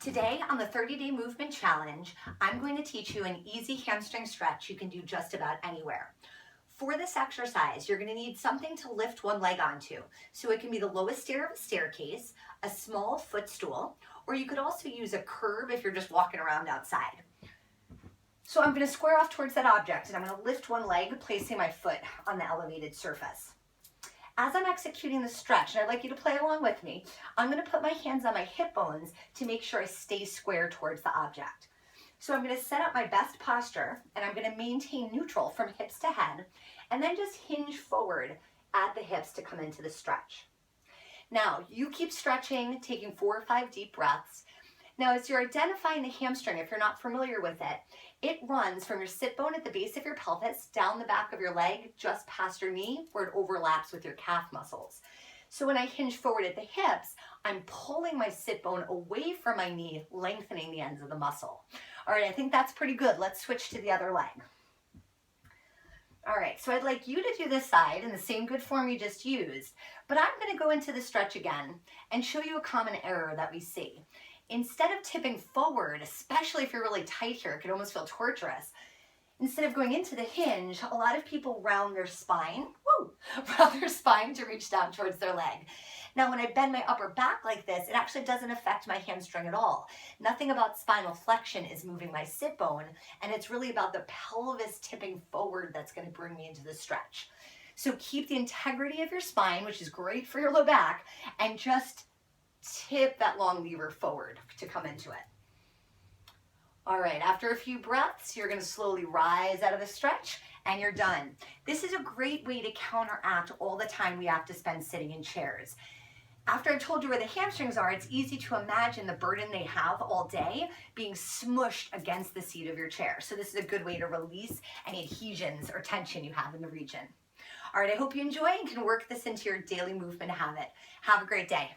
Today on the 30-day movement challenge, I'm going to teach you an easy hamstring stretch you can do just about anywhere. For this exercise, you're going to need something to lift one leg onto. So it can be the lowest stair of a staircase, a small footstool, or you could also use a curb if you're just walking around outside. So I'm going to square off towards that object and I'm going to lift one leg, placing my foot on the elevated surface. As I'm executing the stretch, and I'd like you to play along with me, I'm going to put my hands on my hip bones to make sure I stay square towards the object. So I'm going to set up my best posture, and I'm going to maintain neutral from hips to head, and then just hinge forward at the hips to come into the stretch. Now, you keep stretching, taking 4 or 5 deep breaths. Now, as you're identifying the hamstring, if you're not familiar with it, it runs from your sit bone at the base of your pelvis, down the back of your leg, just past your knee, where it overlaps with your calf muscles. So when I hinge forward at the hips, I'm pulling my sit bone away from my knee, lengthening the ends of the muscle. All right, I think that's pretty good. Let's switch to the other leg. All right, so I'd like you to do this side in the same good form you just used, but I'm going to go into the stretch again and show you a common error that we see. Instead of tipping forward, especially if you're really tight here, it can almost feel torturous. Instead of going into the hinge, a lot of people round their spine, to reach down towards their leg. Now, when I bend my upper back like this, it actually doesn't affect my hamstring at all. Nothing about spinal flexion is moving my sit bone, and it's really about the pelvis tipping forward that's going to bring me into the stretch. So keep the integrity of your spine, which is great for your low back, and just tip that long lever forward to come into it. All right, after a few breaths, you're going to slowly rise out of the stretch and you're done. This is a great way to counteract all the time we have to spend sitting in chairs. After I've told you where the hamstrings are, it's easy to imagine the burden they have all day being smushed against the seat of your chair. So this is a good way to release any adhesions or tension you have in the region. All right, I hope you enjoy and can work this into your daily movement habit. Have a great day.